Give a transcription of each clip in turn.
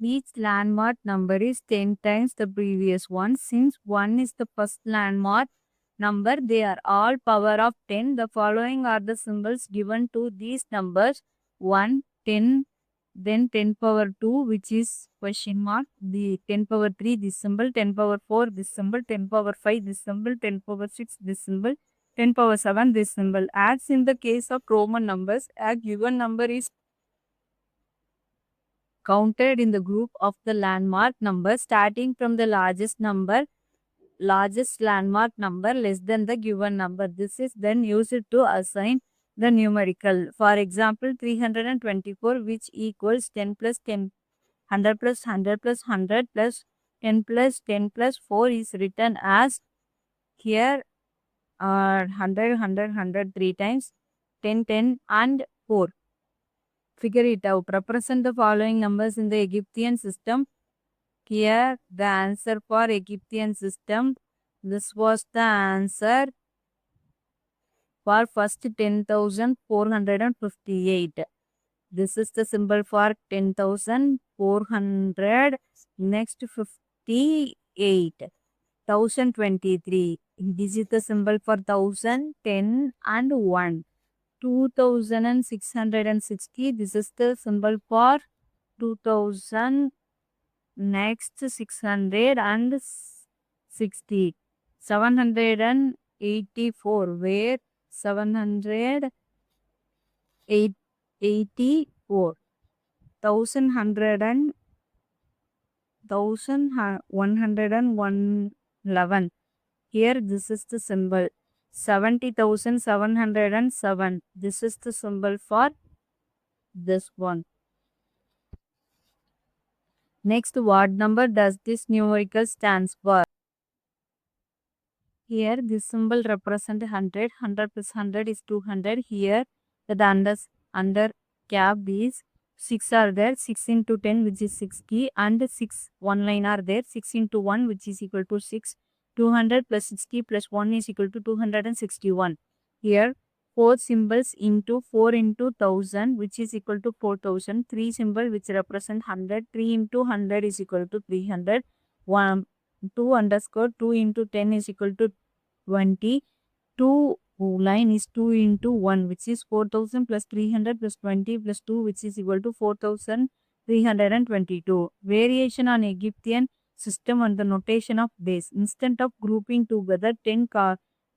Each landmark number is 10 times the previous one. Since 1 is the first landmark number, they are all power of 10. The following are the symbols given to these numbers: 1, 10, then 10 power 2, which is question mark, the 10 power 3, this symbol, 10 power 4, this symbol, 10 power 5, this symbol, 10 power 6, this symbol, 10 power 7, this symbol. As in the case of Roman numbers, a given number is counted in the group of the landmark number starting from the largest landmark number less than the given number. This is then used to assign the numerical. For example, 324, which equals 10 plus 10, 100 plus 100 plus 100 plus 10 plus 10 plus 4 is written as here 100, 100, 100 three times, 10, 10 and 4. Figure it out. Represent the following numbers in the Egyptian system. Here the answer for Egyptian system. This was the answer for first 10,458. This is the symbol for 10,400. Next 58. 1023. This is the symbol for 1000, 10 and 1. 2660. This is the symbol for 2000. Next 660. 784. Where 784. 1111. Here this is the symbol 70,707. This is the symbol for this one. Next, what number does this numerical stands for? Here this symbol represents 100. 100 plus 100 is 200. Here the under cap is 6 are there. 6 into 10 which is 60 and 6 one line are there. 6 into 1 which is equal to 6. 200 plus 60 plus 1 is equal to 261. Here 4 symbols into 4 into 1000 which is equal to 4000. 3 symbol which represent 100. 3 into 100 is equal to 300. 1 2 underscore 2 into 10 is equal to 20. 2 line is 2 into 1 which is 4000 plus 300 plus 20 plus 2 which is equal to 4322. Variation on Egyptian system and the notation of days. Instead of grouping together 10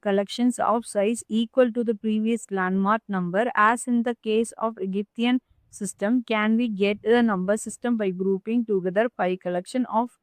collections of size equal to the previous landmark number, as in the case of Egyptian system, can we get the number system by grouping together 5 collection of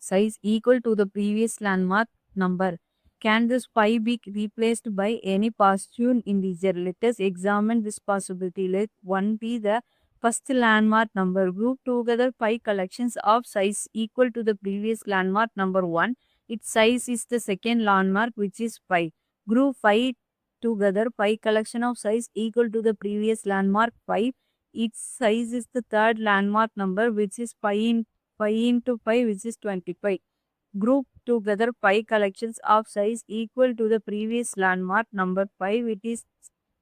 size equal to the previous landmark number? Can this pi be replaced by any positive integer? Let us examine this possibility. Let 1 be the first landmark number. Group together pi collections of size equal to the previous landmark number 1. Its size is the second landmark, which is pi. Group 5 together pi collection of size equal to the previous landmark 5. Its size is the third landmark number, which is pi into pi, which is 25. Group together pi collections of size equal to the previous landmark number 5. It is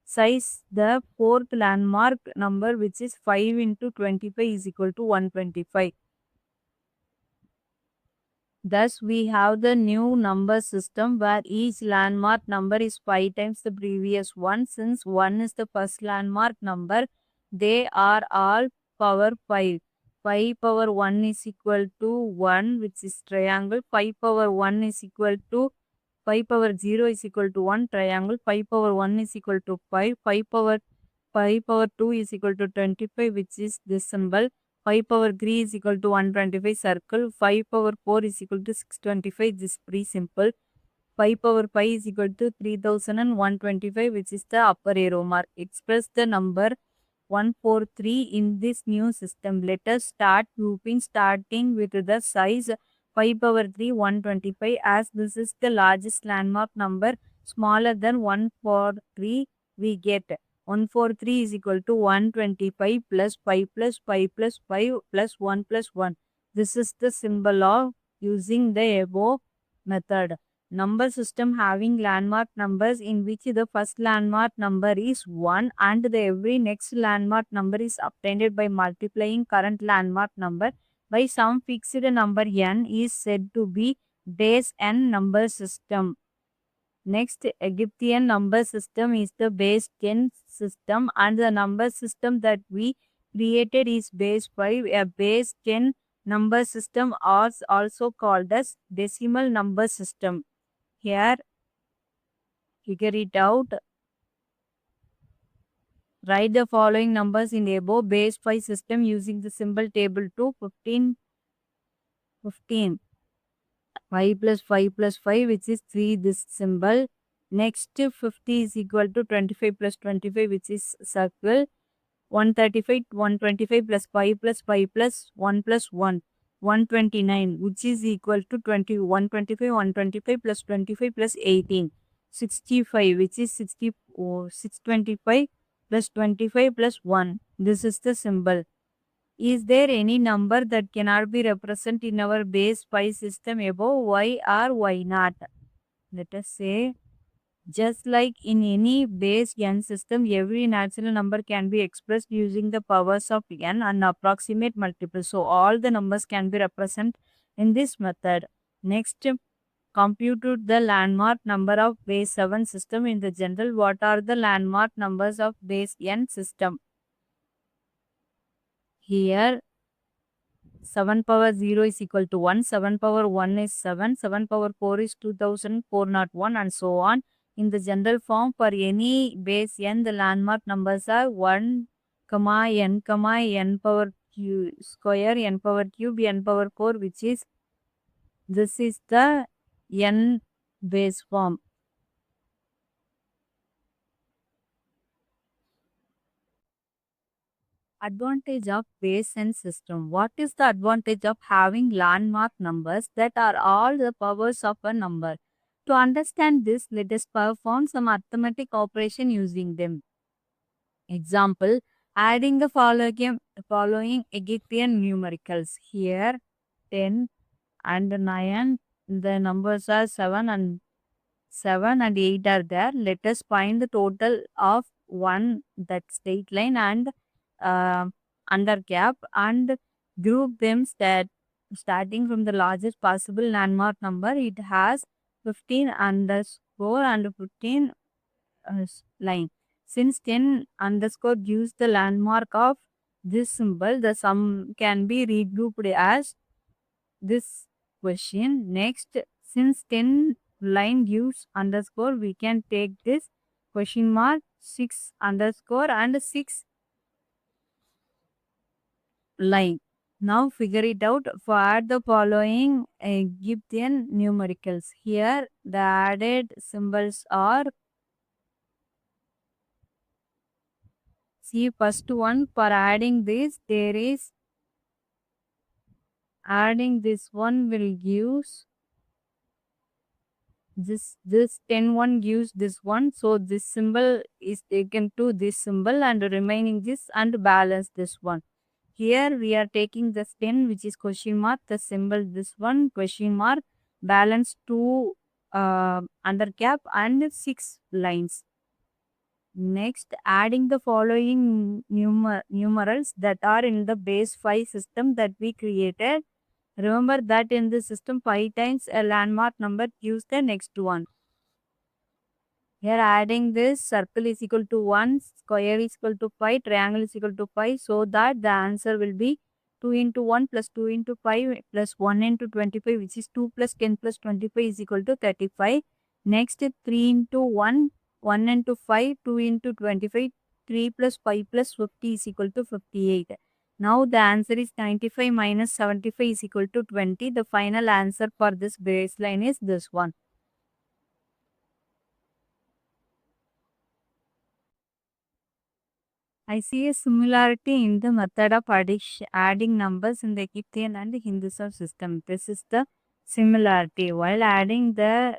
size the fourth landmark number, which is 5 into 25 is equal to 125. Thus, we have the new number system where each landmark number is 5 times the previous one. Since 1 is the first landmark number, they are all power 5. 5 power 1 is equal to 1, which is triangle. 5 power 1 is equal to 5 power 0 is equal to 1 triangle. 5 power 1 is equal to 5. 5 power 2 is equal to 25, which is this symbol. 5 power 3 is equal to 125 circle. 5 power 4 is equal to 625. This is pretty simple. 5 power 5 is equal to 3125, which is the upper arrow mark. Express the number 143 in this new system. Let us start grouping starting with the size 5 power 3 125, as this is the largest landmark number. Smaller than 143 we get 143 is equal to 125 plus 5 plus 5 plus 5 plus 1 plus 1. This is the symbol of using the above method. number system having landmark numbers in which the first landmark number is 1 and the every next landmark number is obtained by multiplying current landmark number by some fixed number n is said to be base n number system. Next, Egyptian number system is the base 10 system and the number system that we created is base 5. A base 10 number system is also called as decimal number system. Here, figure it out. Write the following numbers in the above base 5 system using the symbol table 2, 15, 15. 5 plus 5 plus 5 which is 3 this symbol. Next 50 is equal to 25 plus 25 which is circle. 135, 125 plus 5 plus 5 plus 1 plus 1. 129 which is equal to 20, 125, 125 plus 25 plus 18. 65 which is 60, 625 plus 25 plus 1. This is the symbol. Is there any number that cannot be represented in our base 5 system above? Why or why not? Let us say, just like in any base n system, every natural number can be expressed using the powers of n and approximate multiples. So, all the numbers can be represented in this method. Next, compute the landmark number of base 7 system in the general. What are the landmark numbers of base n system? Here, 7 power 0 is equal to 1, 7 power 1 is 7, 7 power 4 is 2401 and so on. In the general form for any base n, the landmark numbers are 1, n power q square, n power cube, n power 4 which is, this is the n base form. Advantage of base n system. What is the advantage of having landmark numbers that are all the powers of a number? To understand this, let us perform some arithmetic operation using them. Example, adding the following Egyptian numericals. Here, 10 and 9, the numbers are 7 and 8 are there. Let us find the total of one that straight line and under cap and group them starting from the largest possible landmark number. It has 15 underscore and 15 line. Since 10 underscore gives the landmark of this symbol, the sum can be regrouped as this question. Next, since 10 line gives underscore, we can take this question mark 6 underscore and 6 line. Now figure it out for the following Egyptian numericals. Here the added symbols are, see first one, for adding this there is, adding this one will gives this 10 one gives this one, so this symbol is taken to this symbol and remaining this and balance this one. Here we are taking this 10 which is question mark, the symbol this one question mark, balance 2 under cap and 6 lines. Next, adding the following numerals that are in the base 5 system that we created. Remember that in the system 5 times a landmark number gives the next one. Here adding this, circle is equal to 1, square is equal to 5, triangle is equal to 5. So that the answer will be 2 into 1 plus 2 into 5 plus 1 into 25 which is 2 plus 10 plus 25 is equal to 35. Next 3 into 1, 1 into 5, 2 into 25, 3 plus 5 plus 50 is equal to 58. Now the answer is 95 minus 75 is equal to 20. The final answer for this baseline is this one. I see a similarity in the method of adding numbers in the Egyptian and Hinduism system. This is the similarity. While adding, the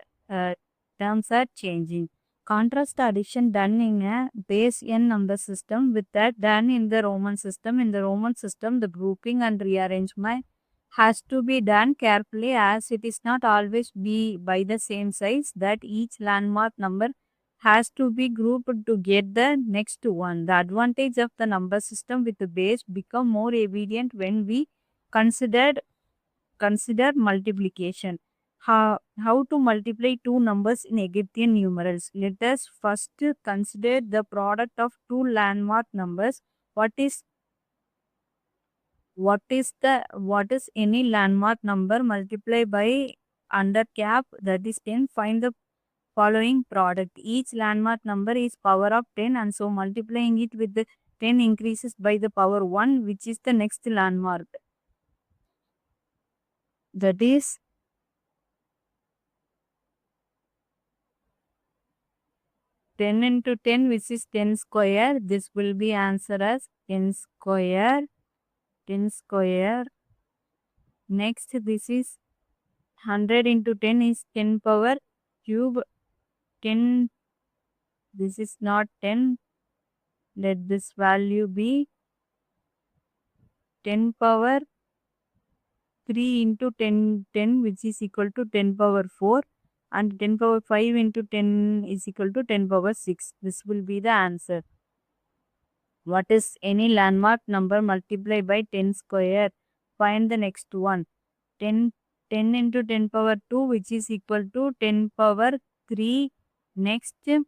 terms are changing. Contrast addition done in a base n number system with that done in the Roman system. In the Roman system, the grouping and rearrangement has to be done carefully as it is not always be by the same size that each landmark number has to be grouped to get the next one. The advantage of the number system with the base become more evident when we considered consider multiplication. How to multiply two numbers in Egyptian numerals? Let us first consider the product of two landmark numbers. What is what is any landmark number multiplied by under cap, that is 10? Find the following product. Each landmark number is power of 10, and so multiplying it with the 10 increases by the power 1, which is the next landmark. That is 10 into 10, which is 10 square. This will be answer as 10 square. 10 square. Next, this is 100 into 10 is 10 power cube. 10, this is not 10. Let this value be 10 power 3 into 10, 10, which is equal to 10 power 4. And 10 power 5 into 10 is equal to 10 power 6. This will be the answer. What is any landmark number multiplied by 10 square? Find the next one. 10, 10 into 10 power 2, which is equal to 10 power 3. Next, 10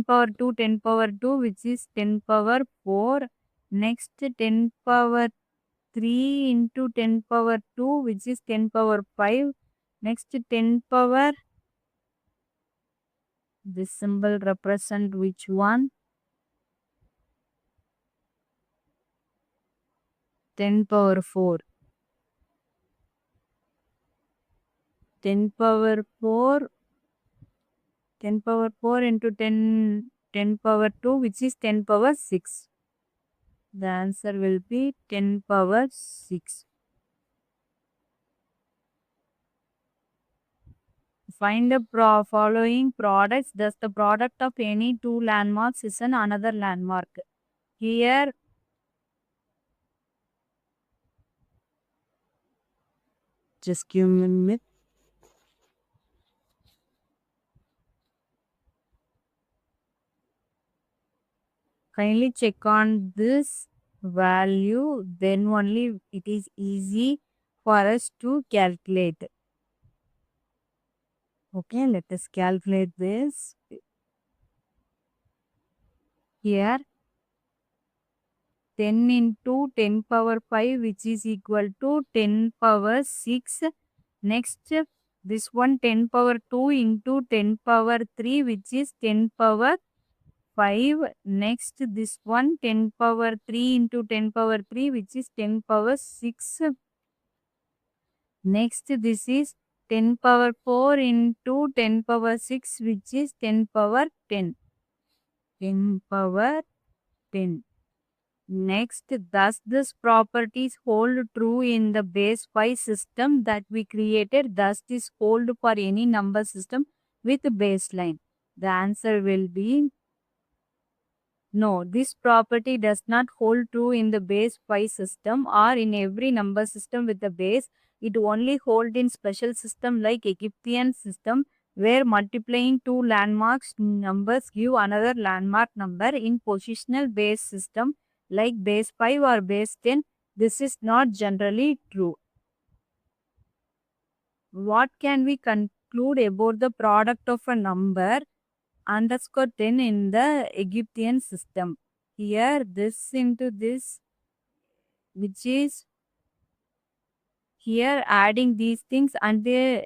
power 2, 10 power 2, which is 10 power 4. Next, 10 power 3 into 10 power 2, which is 10 power 5. Next, 10 power, this symbol represent which one? 10 power 4. 10 power 4. 10 power 4 into 10, 10 power 2, which is 10 power 6. The answer will be 10 power 6. Find the following products. Thus, the product of any two landmarks is another landmark. Here, just give me a minute. Kindly check on this value, then only it is easy for us to calculate. Okay, let us calculate this. Here, 10 into 10 power 5, which is equal to 10 power 6. Next, this one 10 power 2 into 10 power 3, which is 10 power 5. Next, this one 10 power 3 into 10 power 3, which is 10 power 6. Next, this is 10 power 4 into 10 power 6, which is 10 power 10. 10 power 10. Next, thus this properties hold true in the base 5 system that we created. Thus, this hold for any number system with baseline. The answer will be no. This property does not hold true in the base 5 system or in every number system with the base. It only hold in special system like Egyptian system, where multiplying two landmarks numbers give another landmark number. In positional base system like base 5 or base 10, this is not generally true. What can we conclude about the product of a number underscore 10 in the Egyptian system? Here, this into this, which is here adding these things and the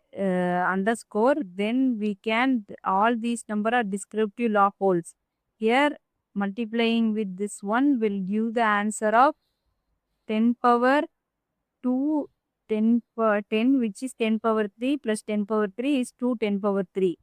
underscore, then we can, all these number are descriptive log holes. Here, multiplying with this one will give the answer of 10 power 2, 10 power 10, which is 10 power 3 plus 10 power 3 is 2 10 power 3.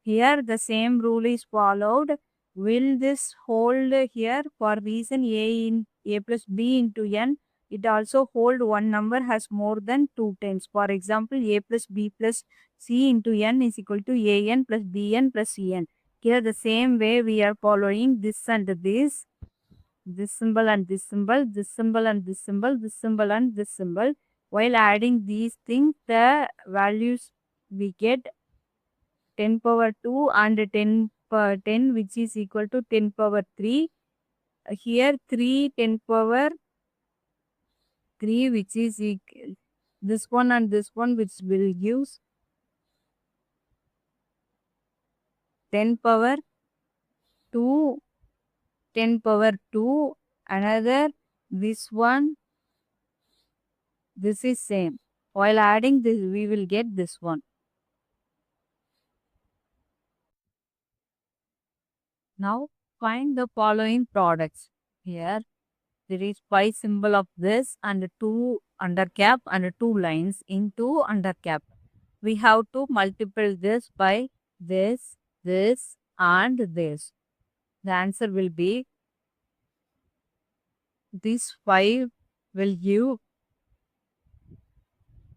Here the same rule is followed. Will this hold here? For reason a in a plus b into n, it also hold one number has more than 2 times. For example, a plus b plus c into n is equal to a n plus b n plus c n. Here the same way we are following this and this. this symbol and this symbol, this symbol and this symbol, this symbol and this symbol. While adding these things, the values we get 10 power 2 and 10 power 10, which is equal to 10 power 3. Here 3 10 power 3, which is equal this one and this one, which will give 10 power 2, 10 power 2, another this one, this is same. While adding this, we will get this one. Now find the following products. Here there is pi symbol of this and 2 under cap and 2 lines into under cap. We have to multiply this by this, this and this. The answer will be this 5 will give,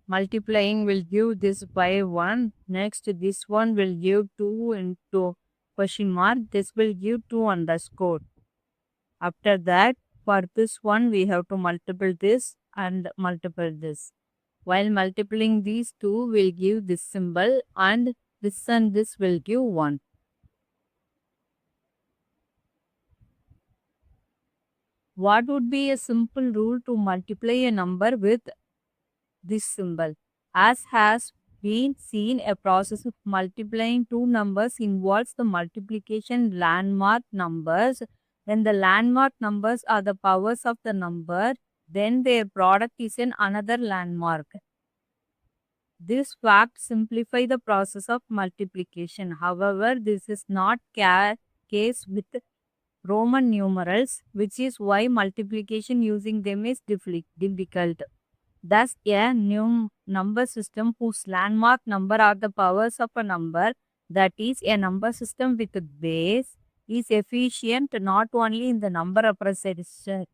multiplying will give this by 1. Next this one will give 2 into question mark. This will give 2 underscore. After that, for this one we have to multiply this and multiply this. While multiplying these two will give this symbol and this will give 1. What would be a simple rule to multiply a number with this symbol? As has been seen, a process of multiplying two numbers involves the multiplication landmark numbers. When the landmark numbers are the powers of the number, then their product is an another landmark. This fact simplify the process of multiplication. However, this is not case with Roman numerals, which is why multiplication using them is difficult. Thus, a new number system whose landmark number are the powers of a number, that is, a number system with a base, is efficient not only in the number representation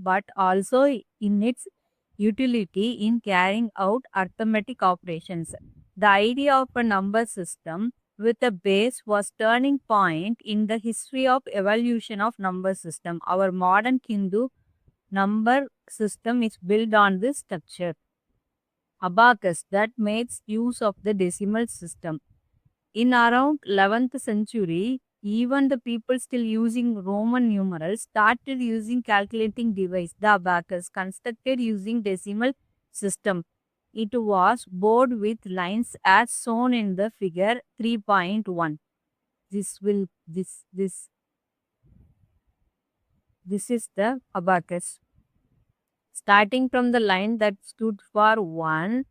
but also in its utility in carrying out arithmetic operations. The idea of a number system with a base was turning point in the history of evolution of number system. Our modern Hindu number system is built on this structure. Abacus that makes use of the decimal system. In around 11th century, even the people still using Roman numerals started using calculating device, the abacus, constructed using decimal system. It was board with lines as shown in the figure 3.1. This is the abacus. Starting from the line that stood for 1,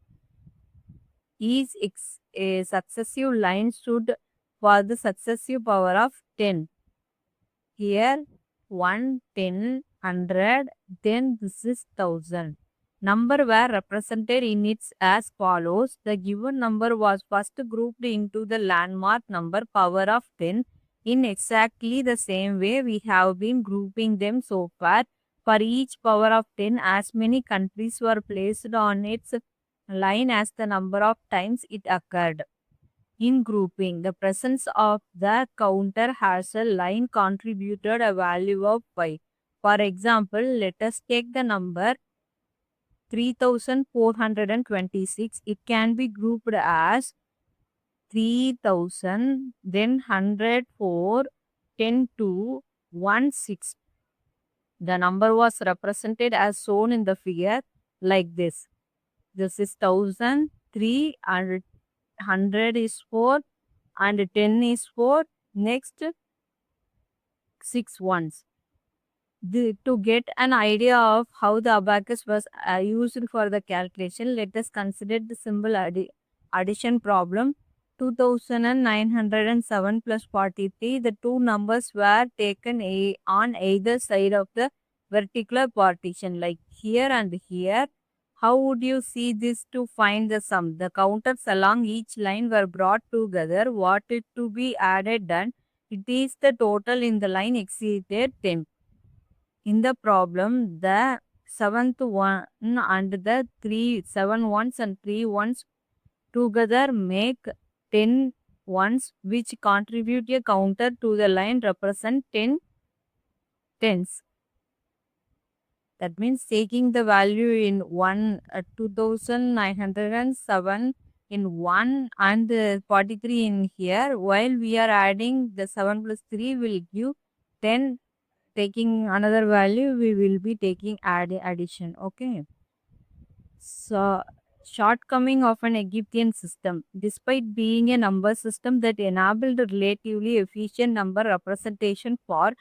each a successive line stood for the successive power of 10. Here 1, 10, 100, then this is 1000. Number were represented in its as follows. The given number was first grouped into the landmark number power of 10 in exactly the same way we have been grouping them so far. For each power of 10, as many countries were placed on its line as the number of times it occurred. In grouping, the presence of the counter has a line contributed a value of 5. For example, let us take the number 3426. It can be grouped as 3000, then 104, 10 2, 16. The number was represented as shown in the figure like this. This is 1000, 3 and 100 is 4 and 10 is 4. Next 6 ones. To get an idea of how the abacus was used for the calculation, let us consider the simple addition problem. 2907 plus 43. The two numbers were taken on either side of the vertical partition, like here and here. How would you see this to find the sum? The counters along each line were brought together. What is to be added done? It is the total in the line exceeded 10. In the problem, the seventh one and the 7 ones and 3 ones together make 10 ones, which contribute a counter to the line represent 10 tens. That means taking the value in 2907 in 1 and 43 in here, while we are adding the 7 plus 3 will give 10. Taking another value, we will be taking addition. Okay. So, shortcoming of an Egyptian system. Despite being a number system that enabled relatively efficient number representation for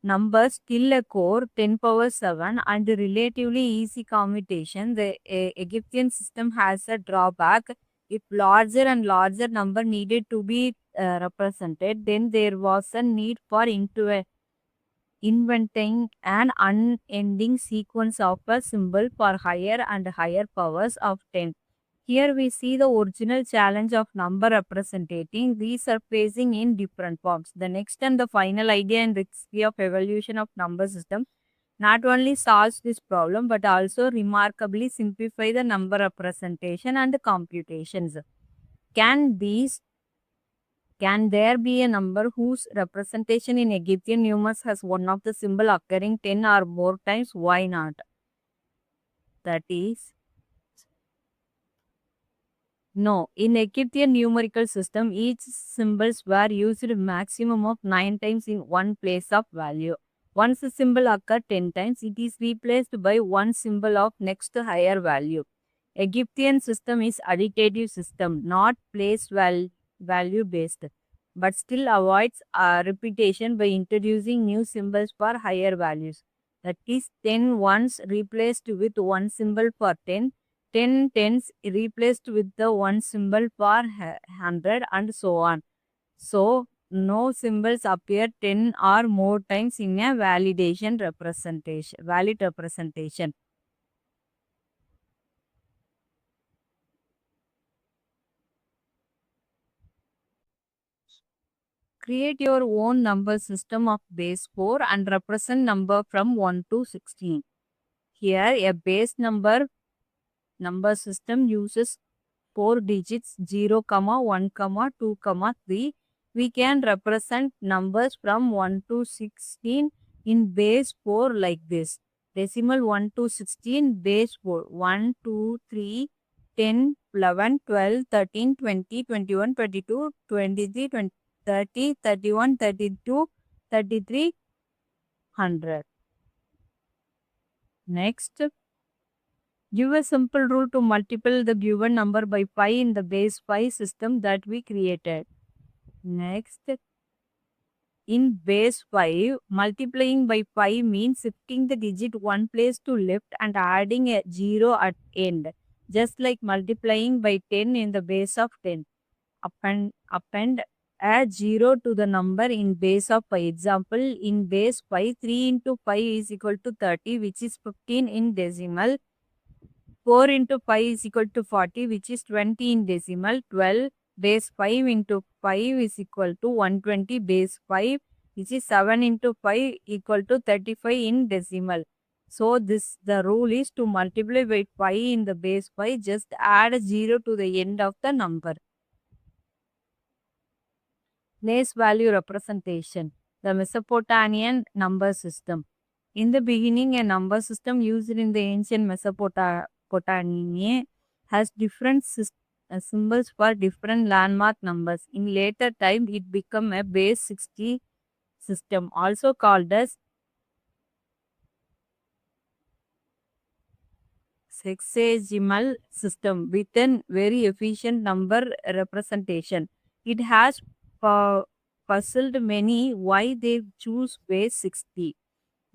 numbers, still a core 10 power 7 and relatively easy commutation, the Egyptian system has a drawback. If larger and larger number needed to be represented, then there was a need for inventing an unending sequence of a symbol for higher and higher powers of 10. Here we see the original challenge of number representing resurfacing in different forms. The next and the final idea and recipe of evolution of number system not only solves this problem but also remarkably simplify the number representation and computations. Can these can there be a number whose representation in Egyptian numerals has one of the symbol occurring 10 or more times? Why not? That is no. In Egyptian numerical system, each symbols were used maximum of 9 times in one place of value. Once a symbol occurs 10 times, it is replaced by one symbol of next higher value. Egyptian system is additive system, not value based, but still avoids repetition by introducing new symbols for higher values. That is 10 ones replaced with one symbol for 10, 10 tens replaced with the one symbol for 100 and so on. So, no symbols appear 10 or more times in a valid representation. Create your own number system of base 4 and represent number from 1 to 16. Here, a base number system uses 4 digits 0, 1, 2, 3. We can represent numbers from 1 to 16 in base 4 like this. Decimal 1 to 16 base 4. 1, 2, 3, 10, 11, 12, 13, 20, 21, 22, 23, 20, 30, 31, 32, 33, 100. Next, give a simple rule to multiply the given number by 5 in the base 5 system that we created. Next, in base 5, multiplying by 5 means shifting the digit one place to left and adding a 0 at end, just like multiplying by 10 in the base of 10. Append a 0 to the number in base of 5. Example, in base 5, 3 into 5 is equal to 30, which is 15 in decimal. 4 into 5 is equal to 40, which is 20 in decimal. 12 base 5 into 5 is equal to 120 base 5, which is 7 into 5 equal to 35 in decimal. So the rule is to multiply by 5 in the base 5, just add a 0 to the end of the number. Place value representation. The Mesopotamian number system. In the beginning, a number system used in the ancient Mesopotamia has different symbols for different landmark numbers. In later time, it became a base 60 system, also called as sexagemal system with a very efficient number representation. It has puzzled many why they choose base 60.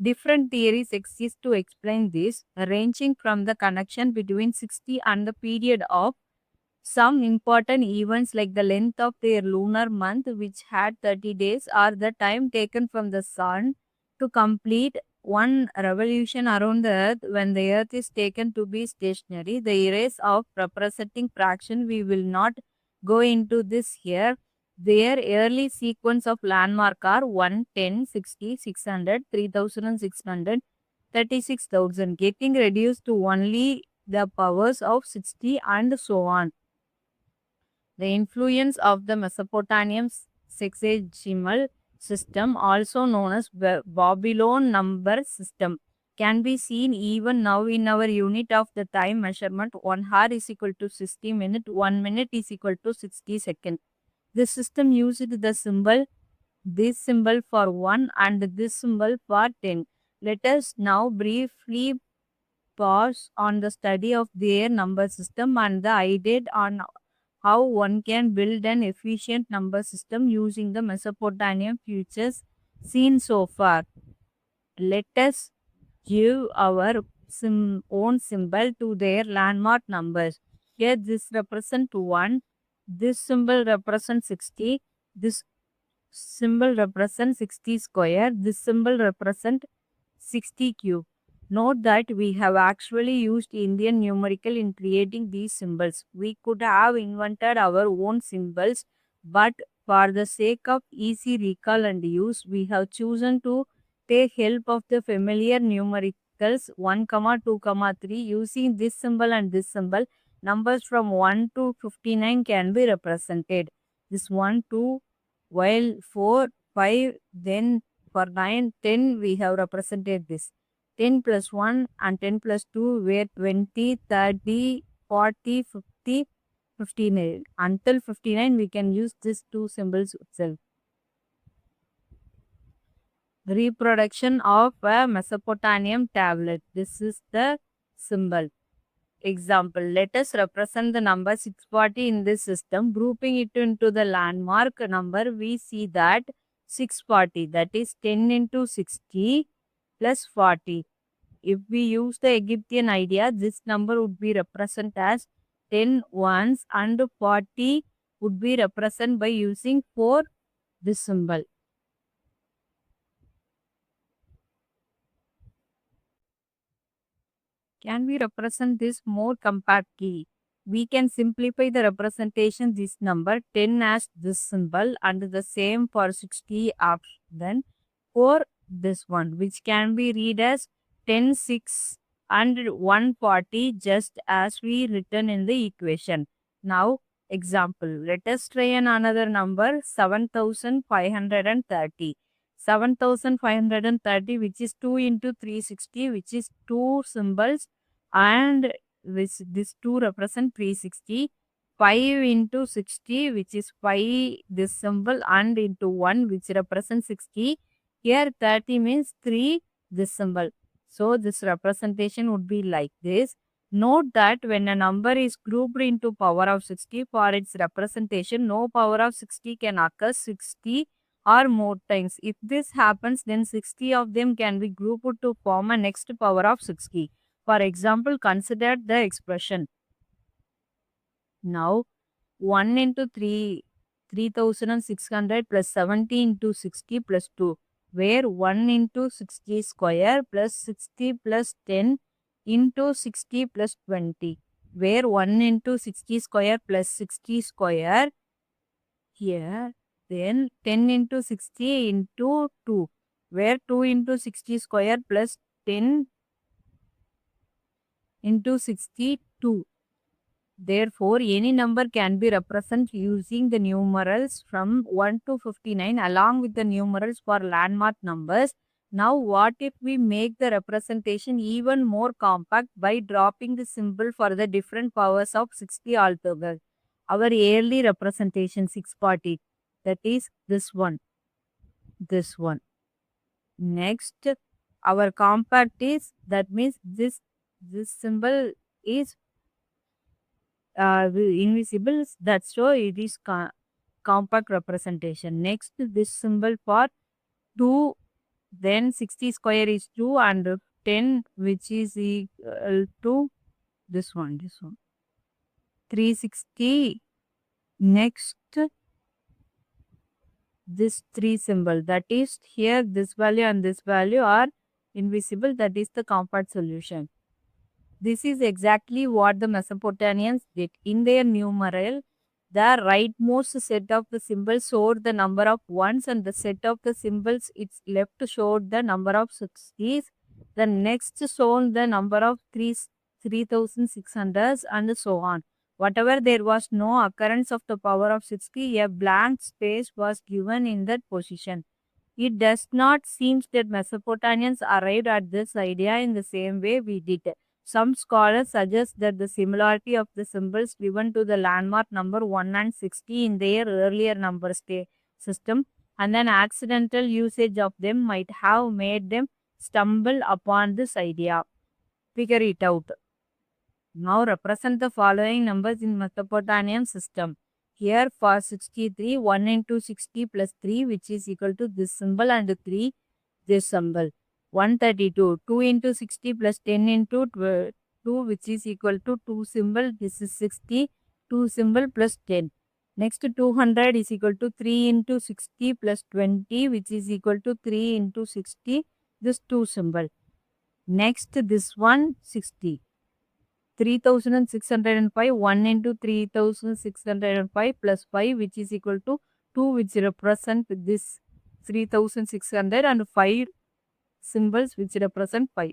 Different theories exist to explain this, ranging from the connection between 60 and the period of some important events like the length of their lunar month, which had 30 days, or the time taken from the sun to complete one revolution around the earth when the earth is taken to be stationary. The erase of representing fraction, we will not go into this here. Their early sequence of landmark are 1, 10, 60, 600, 3600, 36,000, getting reduced to only the powers of 60 and so on. The influence of the Mesopotamian sexagemal system, also known as Babylon number system. can be seen even now in our unit of the time measurement. 1 hour is equal to 60 minutes, 1 minute is equal to 60 seconds. The system used this symbol for 1 and this symbol for 10. Let us now briefly pause on the study of their number system and the idea on how one can build an efficient number system using the Mesopotamian features seen so far. Let us give our own symbol to their landmark numbers. Here this represents 1, this symbol represents 60, this symbol represents 60 square, this symbol represents 60 cube. Note that we have actually used Indian numerical in creating these symbols. We could have invented our own symbols, but for the sake of easy recall and use, we have chosen to take help of the familiar numericals 1, 2, 3. Using this symbol and this symbol, numbers from 1 to 59 can be represented. This 1, 2, while 4, 5, then for 9, 10, we have represented this. 10 plus 1 and 10 plus 2 were 20, 30, 40, 50, 59. Until 59, we can use these two symbols itself. Reproduction of a Mesopotamian tablet. This is the symbol. Example, let us represent the number 640 in this system. Grouping it into the landmark number, we see that 640, that is 10 into 60 plus 40. If we use the Egyptian idea, this number would be represented as 10 ones and 40 would be represented by using 4, this symbol. Can we represent this more compactly? We can simplify the representation this number 10 as this symbol and the same for 60 then for this one, which can be read as 10, 6 and 140 just as we written in the equation. Now example, let us try another number 7530. 7530 which is 2 into 360 which is 2 symbols and this 2 represent 360. 5 into 60 which is 5 this symbol and into 1 which represents 60. Here 30 means 3 this symbol. So this representation would be like this. Note that when a number is grouped into power of 60 for its representation, no power of 60 can occur 60 or more times. If this happens, then 60 of them can be grouped to form a next power of 60. For example, consider the expression. Now, 1 into 3, 3600 plus 70 into 60 plus 2, where 1 into 60 square plus 60 plus 10 into 60 plus 20, where 1 into 60 square plus 60 square, here, then 10 into 60 into 2, where 2 into 60 square plus 10 into 62. Therefore, any number can be represented using the numerals from 1 to 59 along with the numerals for landmark numbers. Now, what if we make the representation even more compact by dropping the symbol for the different powers of 60 altogether? Our early representation 640, that is this one, this one. Next, our compact is, that means this symbol is invisible, that's so it is compact representation. Next, this symbol for 2, then 60 square is 2 and 10 which is equal to this one 360. Next, this 3 symbol, that is here this value and this value are invisible, that is the compact solution. This is exactly what the Mesopotamians did. In their numeral, the rightmost set of the symbols showed the number of ones and the set of the symbols its left showed the number of 60s. The next shown the number of 3600s and so on. Whatever there was no occurrence of the power of 60, a blank space was given in that position. It does not seem that Mesopotamians arrived at this idea in the same way we did. Some scholars suggest that the similarity of the symbols given to the landmark number 1 and 60 in their earlier number system and an accidental usage of them might have made them stumble upon this idea. Figure it out. Now represent the following numbers in Mesopotamian system. Here for 63, 1 into 60 plus 3 which is equal to this symbol and 3 this symbol. 132, 2 into 60 plus 10 into 2 which is equal to 2 symbol. This is 60, 2 symbol plus 10. Next 200 is equal to 3 into 60 plus 20 which is equal to 3 into 60 this 2 symbol. Next this one 60. 3605 1 into 3605 plus 5 which is equal to 2 which represent this 3600 and 5 symbols which represent 5.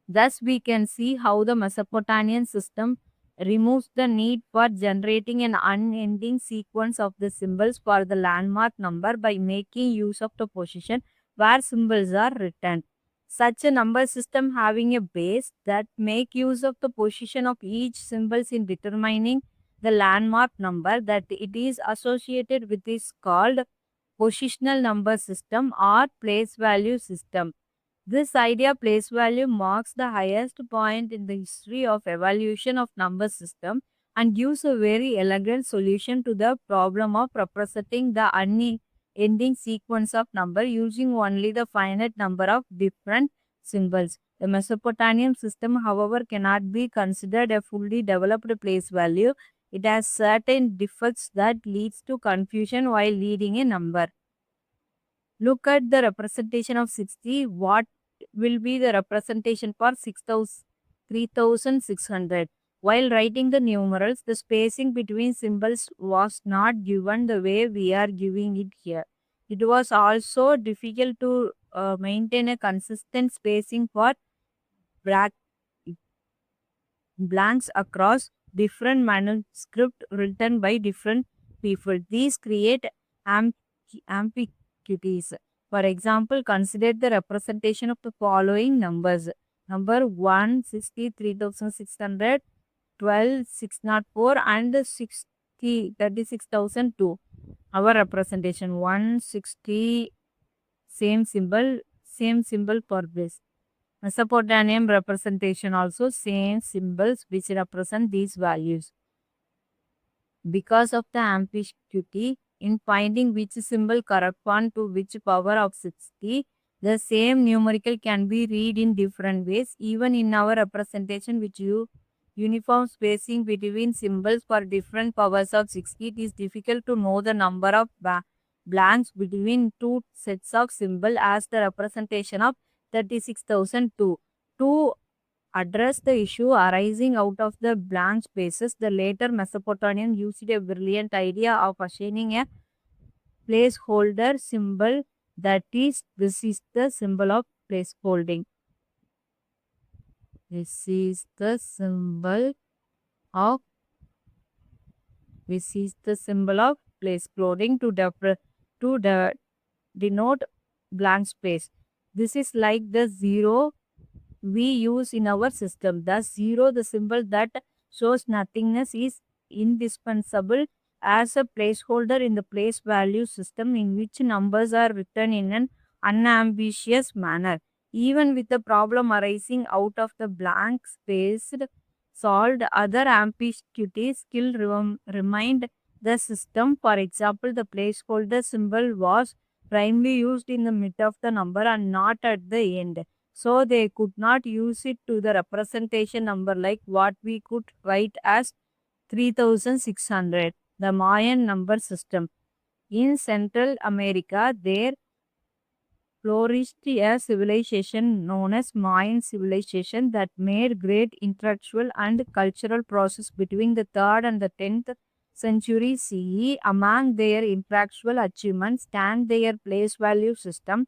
Thus we can see how the Mesopotamian system removes the need for generating an unending sequence of the symbols for the landmark number by making use of the position where symbols are written. Such a number system having a base that make use of the position of each symbols in determining the landmark number that it is associated with is called positional number system or place value system. This idea place value marks the highest point in the history of evaluation of number system and gives a very elegant solution to the problem of representing the unending sequence of number using only the finite number of different symbols. The Mesopotamian system, however, cannot be considered a fully developed place value. It has certain defects that leads to confusion while leading a number. Look at the representation of 60. What will be the representation for 3600? While writing the numerals, the spacing between symbols was not given the way we are giving it here. It was also difficult to maintain a consistent spacing for blanks across different manuscripts written by different people. These create ambiguities. For example, consider the representation of the following numbers. Number 1, 63,600, 12,604 and 36,002. Our representation 160 same symbol for this. Mesopotamian representation also same symbols which represent these values. Because of the ambiguity in finding which symbol correspond to which power of 60, the same numerical can be read in different ways. Even in our representation which uniform spacing between symbols for different powers of 60, it is difficult to know the number of blanks between two sets of symbol as the representation of 36,002. To address the issue arising out of the blank spaces, the later Mesopotamian used a brilliant idea of assigning a placeholder symbol, that is, this is the symbol of placeholding. This is the symbol of placeholding to denote blank space. This is like the 0 we use in our system. Thus, 0, the symbol that shows nothingness, is indispensable as a placeholder in the place value system in which numbers are written in an unambiguous manner. Even with the problem arising out of the blank space solved, other ambiguities still remind the system. For example, the placeholder symbol was primarily used in the mid of the number and not at the end. So they could not use it to the representation number like what we could write as 3600, the Mayan number system. In Central America, there flourished a civilization known as Mayan civilization that made great intellectual and cultural progress between the 3rd and the 10th century CE. Among their intellectual achievements stand their place value system,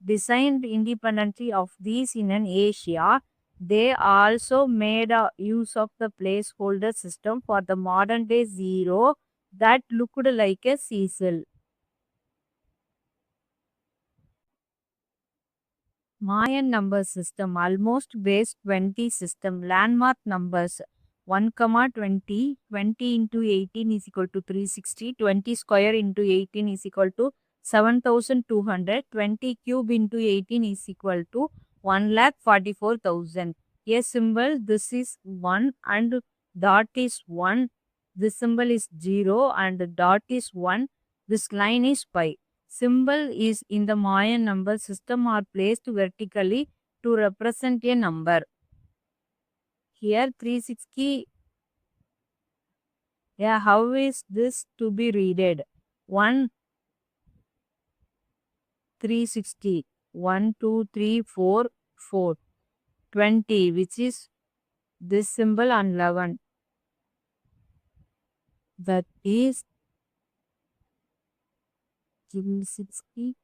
designed independently of these in an Asia. They also made use of the placeholder system for the modern day 0 that looked like a cecil. Mayan number system, almost base 20 system, landmark numbers 1, 20, 20 into 18 is equal to 360, 20 square into 18 is equal to 7200, 20 cube into 18 is equal to 1,44,000. A symbol, this is 1 and dot is 1, this symbol is 0 and dot is 1, this line is pi. Symbol is in the Mayan number system are placed vertically to represent a number. Here 360. Yeah, how is this to be readed? 1, 360. 1, 2, 3, 4, 4. 20, which is this symbol, and 11. That is 360.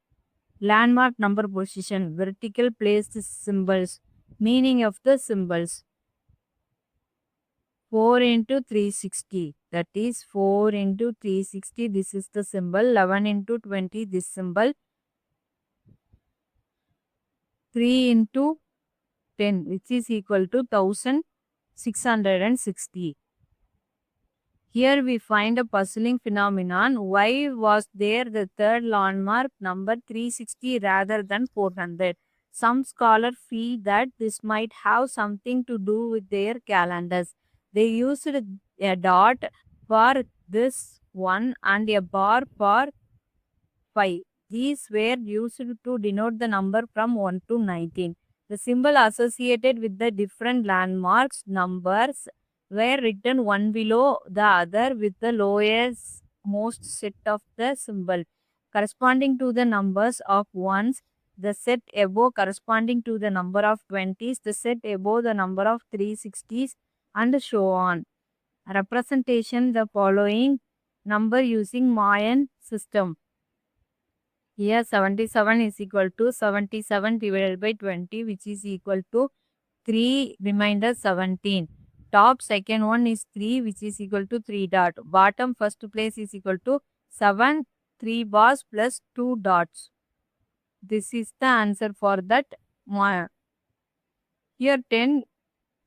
Landmark number position, vertical placed symbols. Meaning of the symbols. 4 into 360, that is 4 into 360, this is the symbol. 11 into 20, this symbol. 3 into 10, which is equal to 1660. Here we find a puzzling phenomenon. Why was there the third landmark number 360 rather than 400? Some scholars feel that this might have something to do with their calendars. They used a dot for this one and a bar for 5. These were used to denote the number from 1 to 19. The symbol associated with the different landmarks numbers were written one below the other with the lowest most set of the symbol corresponding to the numbers of ones, the set above corresponding to the number of 20s, the set above the number of 360s, and so on. Representation the following number using Mayan system. Here 77 is equal to 77 divided by 20, which is equal to 3 remainder 17. Top second one is 3, which is equal to 3 dot. Bottom first place is equal to 7, 3 bars plus 2 dots. This is the answer for that. Here 10,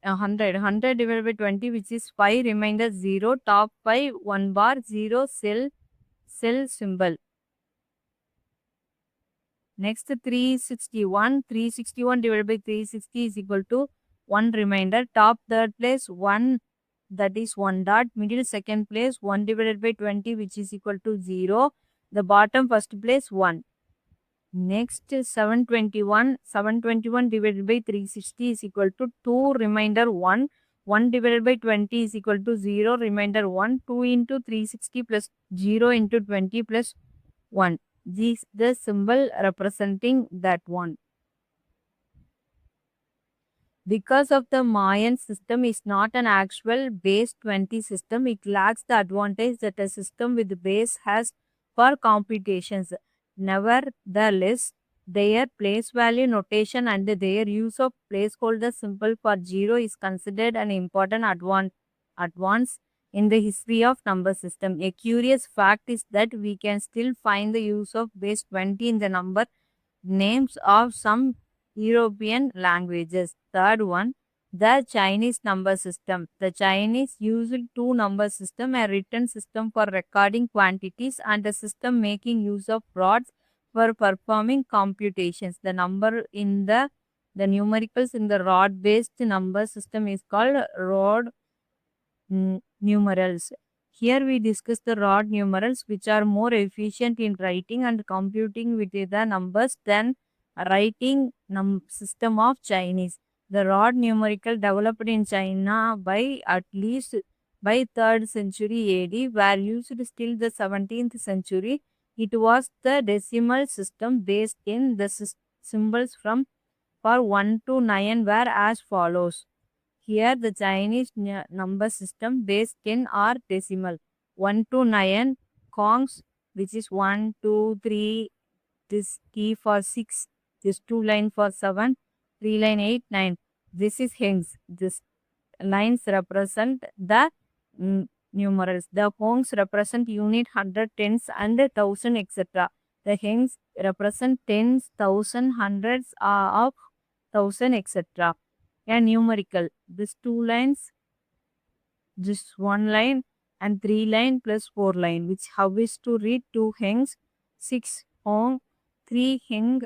100. 100 divided by 20, which is 5 remainder 0. Top 5, 1 bar 0 cell symbol. Next 361. 361 divided by 360 is equal to 1 remainder. Top third place 1, that is 1 dot. Middle second place 1 divided by 20, which is equal to 0. The bottom first place 1. Next 721. 721 divided by 360 is equal to 2 remainder 1. 1 divided by 20 is equal to 0 remainder 1. 2 into 360 plus 0 into 20 plus 1. This the symbol representing that one. Because of the Mayan system is not an actual base 20 system, it lacks the advantage that a system with base has for computations. Nevertheless, their place value notation and their use of placeholder symbol for 0 is considered an important advance in the history of number system. A curious fact is that we can still find the use of base 20 in the number names of some European languages. Third one, the Chinese number system. The Chinese used two number system, a written system for recording quantities and a system making use of rods for performing computations. The number in the numericals in the rod based number system is called rod numerals. Here we discuss the rod numerals, which are more efficient in writing and computing with the numbers than writing system of Chinese. The rod numerical developed in China by at least by 3rd century AD were used still the 17th century. It was the decimal system based in the symbols from for 1 to 9 were as follows. Here the Chinese number system based in are decimal. 1 to 9 Kongs, which is 1, 2, 3, this key for 6, this 2 line for 7, 3 line 8, 9. This is hence. This lines represent the numerals. The Kongs represent unit, hundred, tens and thousand, etc. The hens represent tens, thousand, hundreds of thousand, etc. A numerical. These two lines, just one line and three line plus four line, which how is to read two hens, six hong, three heng,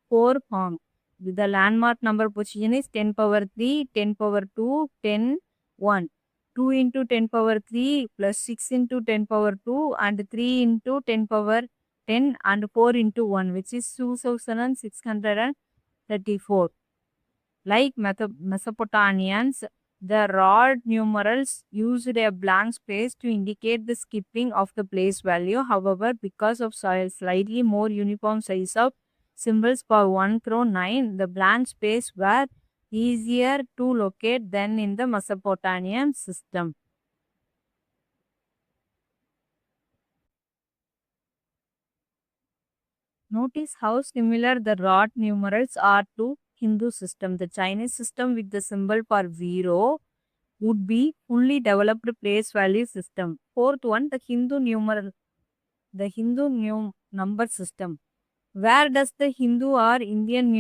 four hong. The landmark number position is 10 power 3, 10 power 2, 10, 1. 2 into 10 power 3 plus 6 into 10 power 2 and 3 into 10 power 10 and 4 into 1, which is 2634. Like Mesopotamians, the rod numerals used a blank space to indicate the skipping of the place value. However, because of slightly more uniform size of symbols for 1 through 9, the blank space were easier to locate than in the Mesopotamian system. Notice how similar the rod numerals are to Hindu system. The Chinese system with the symbol for 0 would be fully developed place value system. Fourth one, the Hindu number system. Where does the Hindu or Indian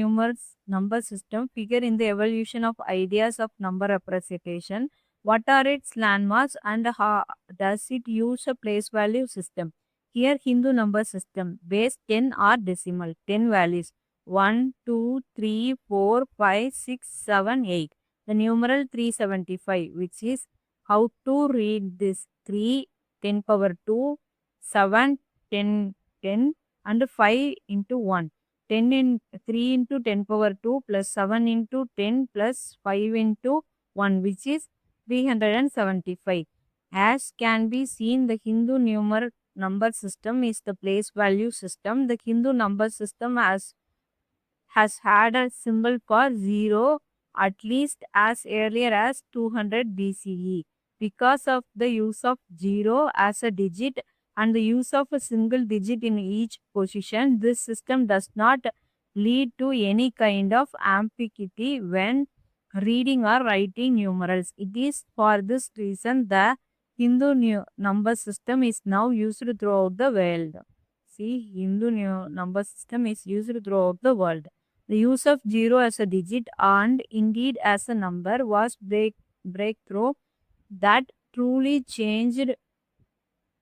number system figure in the evolution of ideas of number representation? What are its landmarks and how does it use a place value system? Here, Hindu number system base 10 or decimal 10 values 1, 2, 3, 4, 5, 6, 7, 8. The numeral 375, which is how to read this 3, 10 power 2, 7, 10, 10 and 5 into 1. 10 in 3 into 10 power 2 plus 7 into 10 plus 5 into 1, which is 375. As can be seen, the Hindu number system is the place value system. The Hindu number system has had a symbol for 0 at least as earlier as 200 BCE. Because of the use of 0 as a digit and the use of a single digit in each position, this system does not lead to any kind of ambiguity when reading or writing numerals. It is for this reason the Hindu number system is now used throughout the world. See, Hindu number system is used throughout the world. The use of 0 as a digit and indeed as a number was breakthrough that truly changed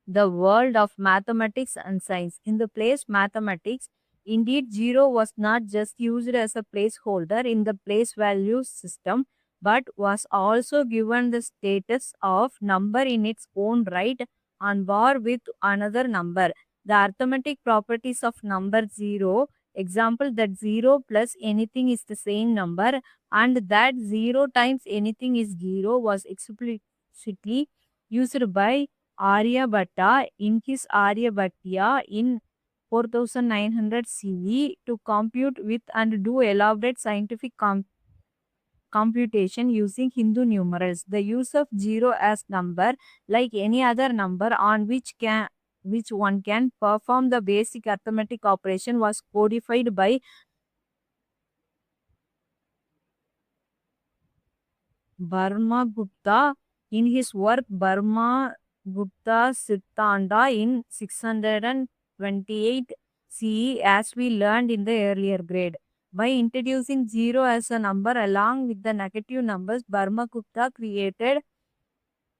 the world of mathematics and science. In the place mathematics, indeed 0 was not just used as a placeholder in the place value system, but was also given the status of number in its own right on par with another number. The arithmetic properties of number 0, example that 0 plus anything is the same number and that 0 times anything is 0, was explicitly used by Aryabhatta in his Aryabhatya in 4900 CE to compute with and do elaborate scientific computation using Hindu numerals. The use of 0 as number, like any other number on which one can perform the basic arithmetic operation, was codified by Brahmagupta in his work Brahmagupta Siddhanta in 628 CE, as we learned in the earlier grade. By introducing 0 as a number along with the negative numbers, Brahmagupta created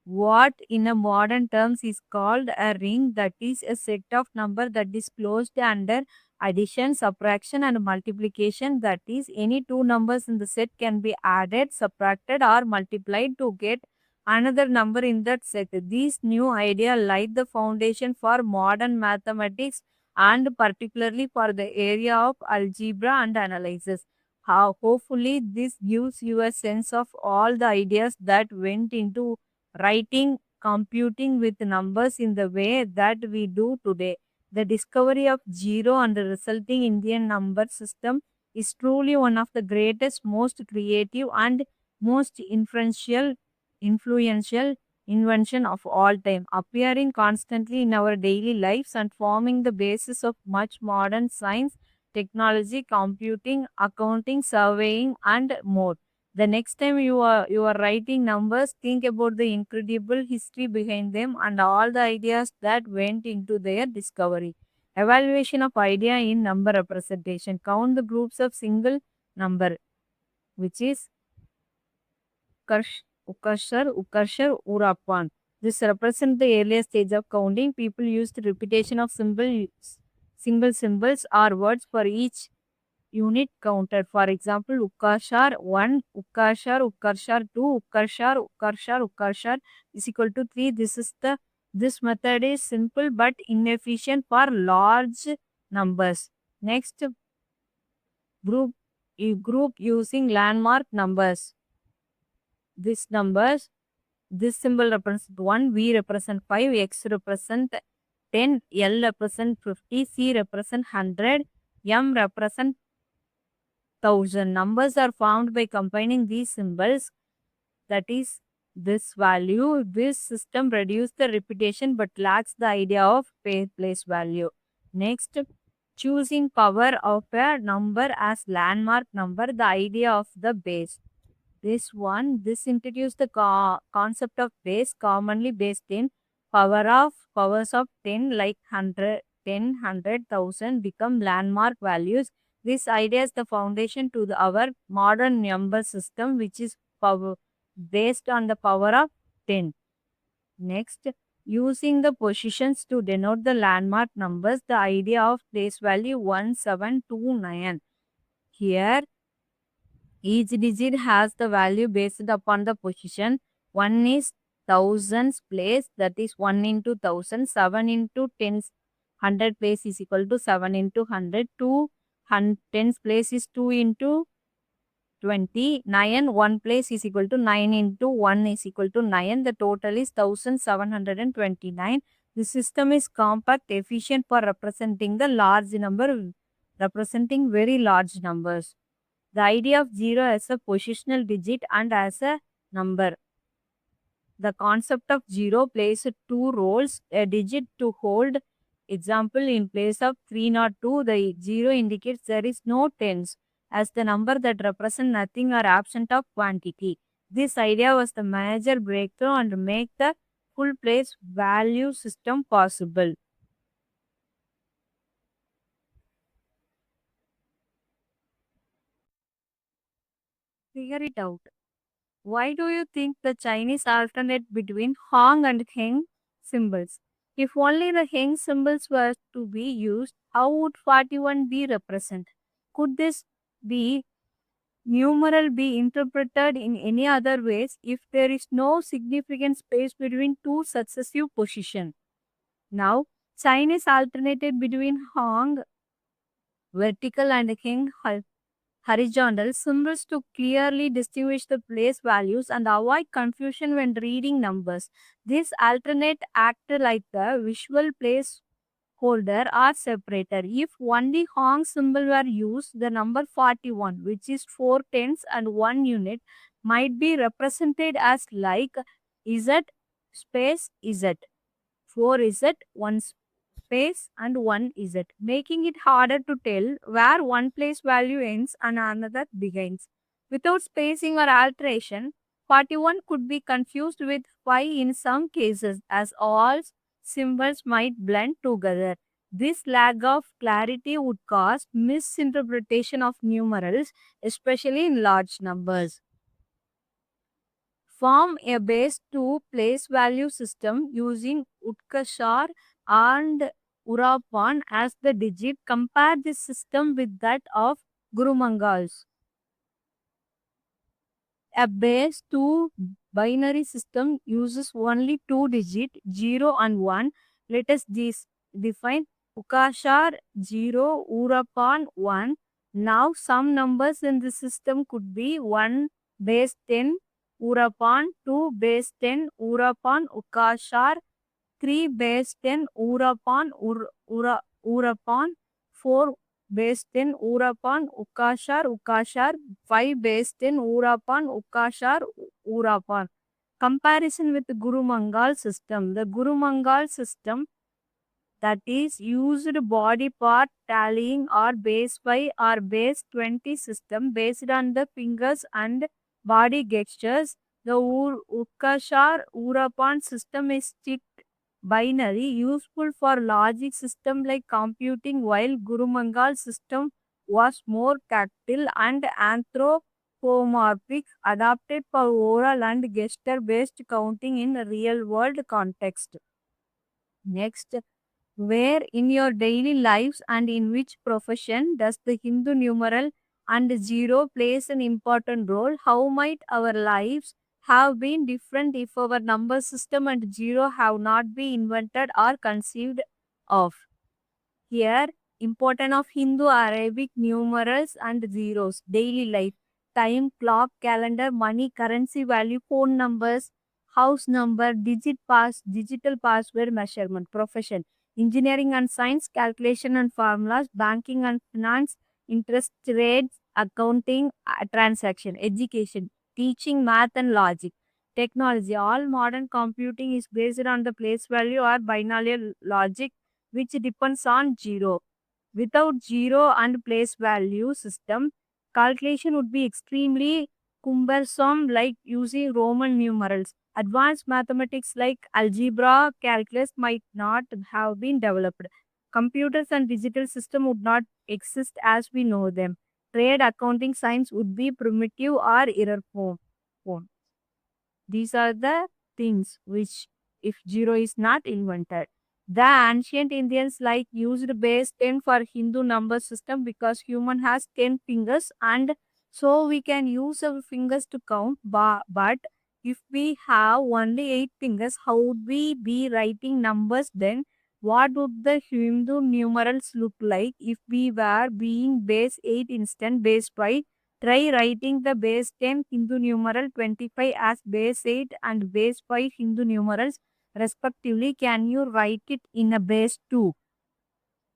what in a modern terms is called a ring, that is a set of number that is closed under addition, subtraction and multiplication. That is, any two numbers in the set can be added, subtracted or multiplied to get another number in that set. These new idea laid the foundation for modern mathematics and particularly for the area of algebra and analysis. How hopefully this gives you a sense of all the ideas that went into writing, computing with numbers in the way that we do today. The discovery of zero and the resulting Indian number system is truly one of the greatest, most creative, and most influential invention of all time, appearing constantly in our daily lives and forming the basis of much modern science, technology, computing, accounting, surveying, and more. The next time you are writing numbers, think about the incredible history behind them and all the ideas that went into their discovery. Evaluation of idea in number representation. Count the groups of single number, which is Ukashar, Urapan. This represents the earlier stage of counting. People used repetition of single symbols or words for each unit counted. For example, Ukashar 1, Ukashar 2, Ukashar is equal to 3. This method is simple but inefficient for large numbers. Next, group using landmark numbers. These numbers, this symbol represents 1, V represent 5, X represent 10, L represent 50, C represent 100, M represent 1000. Numbers are formed by combining these symbols, that is this value. This system reduces the repetition but lacks the idea of place value. Next, choosing power of a number as landmark number, the idea of the base. This introduced the concept of base, commonly based in powers of 10 like 100, 10, 100,000 become landmark values. This idea is the foundation to our modern number system, which is based on the power of 10. Next, using the positions to denote the landmark numbers, the idea of place value 1729. Here, each digit has the value based upon the position. 1 is thousands place, that is 1 into 1000. 7 into tens, 100 place is equal to 7 into 100. 2 tens place is 2 into 20. 9 1 place is equal to 9 into 1 is equal to 9. The total is 1729. The system is compact, efficient for representing the large number, representing very large numbers. The idea of 0 as a positional digit and as a number. The concept of 0 plays two roles. A digit to hold. Example, in place of 302, the 0 indicates there is no tens as the number that represents nothing or absent of quantity. This idea was the major breakthrough and make the full place value system possible. Figure it out. Why do you think the Chinese alternate between Hong and Heng symbols? If only the Heng symbols were to be used, how would 41 be represented? Could this be numeral be interpreted in any other ways if there is no significant space between two successive positions? Now, Chinese alternated between Hong vertical and Heng horizontal symbols to clearly distinguish the place values and avoid confusion when reading numbers. This alternate act like the visual placeholder or separator. If only Hong symbol were used, the number 41, which is 4 tens and 1 unit, might be represented as like Z space Z. 4 Z, 1 space and 1 Z, making it harder to tell where one place value ends and another begins. Without spacing or alteration, 41 could be confused with 5 in some cases as all symbols might blend together. This lack of clarity would cause misinterpretation of numerals, especially in large numbers. Form a base 2 place value system using Utkashar and Urapan as the digit. Compare this system with that of Gurumangals. A base 2 binary system uses only two digits 0 and 1. Let us define Ukashar 0, Urapan 1. Now some numbers in the system could be 1 base 10, Urapan 2 base 10, Urapan Ukashar 3 base 10, Urapan 4 base 10, Urapan Ukashar 5 base 10, Urapan Ukashar Urapan. Comparison with the Guru Mangal system. The Guru Mangal system, that is used body part tallying or base 5 or base 20 system based on the fingers and body gestures. The Ukashar Urapan system is strict binary, useful for logic system like computing, while Guru Mangal system was more tactile and anthropomorphic, adapted for oral and gesture-based counting in a real-world context. Next, where in your daily lives and in which profession does the Hindu numeral and zero plays an important role? How might our lives have been different if our number system and zero have not been invented or conceived of? Here, important of Hindu Arabic numerals and zeros, daily life, time, clock, calendar, money, currency value, phone numbers, house number, digital password measurement, profession, engineering and science, calculation and formulas, banking and finance, interest rates, accounting, transaction, education, teaching, math and logic, technology. All modern computing is based on the place value or binary logic which depends on zero. Without zero and place value system, calculation would be extremely cumbersome like using Roman numerals. Advanced mathematics like algebra, calculus might not have been developed. Computers and digital system would not exist as we know them. Trade, accounting, science would be primitive or error prone. These are the things which, if zero is not invented. The ancient Indians like used base 10 for Hindu number system because human has 10 fingers and so we can use our fingers to count. But if we have only 8 fingers, how would we be writing numbers then? What would the Hindu numerals look like if we were being base 8 instead base 5? Try writing the base 10 Hindu numeral 25 as base 8 and base 5 Hindu numerals respectively. Can you write it in a base 2?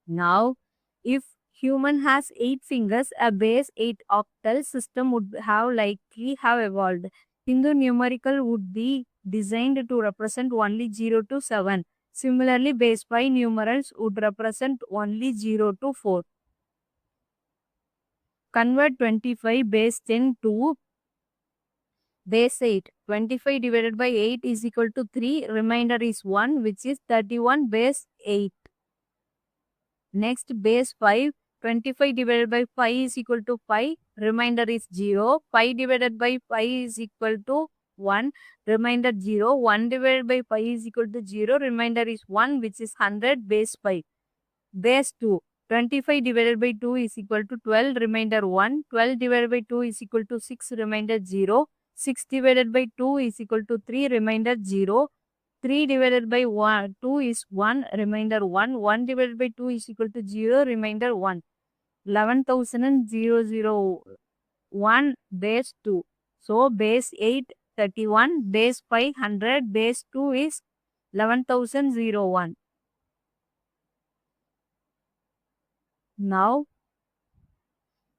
Now, if human has 8 fingers, a base 8 octal system would have likely have evolved. Hindu numerical would be designed to represent only 0 to 7. Similarly, base 5 numerals would represent only 0 to 4. Convert 25 base 10 to base 8. 25 divided by 8 is equal to 3. Remainder is 1, which is 31 base 8. Next, base 5. 25 divided by 5 is equal to 5. Remainder is 0. 5 divided by 5 is equal to 1. Remainder 0. 1 divided by 5 is equal to 0. Remainder is 1, which is 100 base 5. Base 2. 25 divided by 2 is equal to 12, remainder 1. 12 divided by 2 is equal to 6, remainder 0. 6 divided by 2 is equal to 3, remainder 0. 3 divided by 2 is 1, remainder 1. 1 divided by 2 is equal to 0, remainder 1. 11,001 base 2. So base 8, 31, base 5, 100, base 2 is 11,001. Now,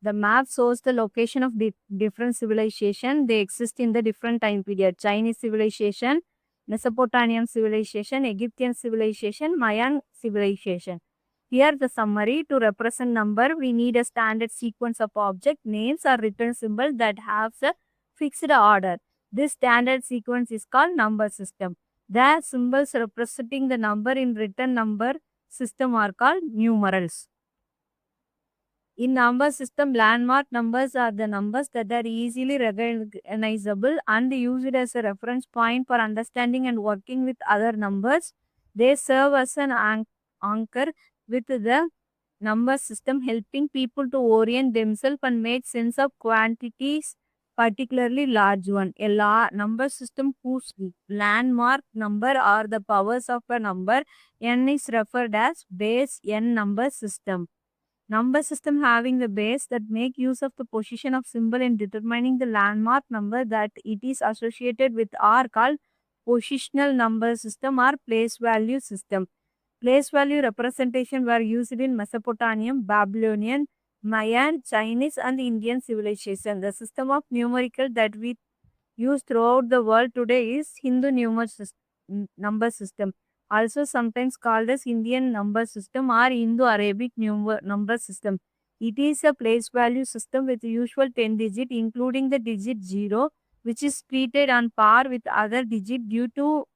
the map shows the location of different civilization. They exist in the different time period. Chinese civilization, Mesopotamian civilization, Egyptian civilization, Mayan civilization. Here the summary: to represent number, we need a standard sequence of object names or written symbol that has a fixed order. This standard sequence is called number system. The symbols representing the number in written number system are called numerals. In number system, landmark numbers are the numbers that are easily recognizable and used as a reference point for understanding and working with other numbers. They serve as an anchor with the number system, helping people to orient themselves and make sense of quantities, particularly large one. A number system whose landmark number or the powers of a number n is referred as base n number system. Number system having the base that make use of the position of symbol in determining the landmark number that it is associated with are called positional number system or place value system. Place value representation were used in Mesopotamian, Babylonian, Mayan, Chinese and Indian civilization. The system of numerical that we use throughout the world today is Hindu number system, also sometimes called as Indian number system or Indo-Arabic number system. It is a place value system with usual 10 digit including the digit 0, which is treated on par with other digit due to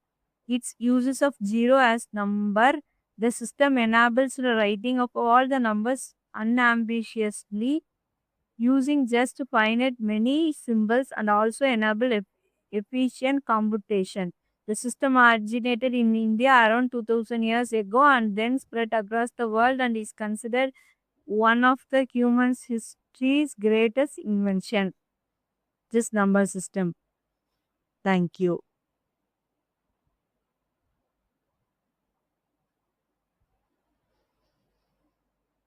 its uses of zero as number. The system enables the writing of all the numbers unambitiously using just finite many symbols and also enable efficient computation. The system originated in India around 2000 years ago and then spread across the world and is considered one of the human history's greatest invention. This number system. Thank you.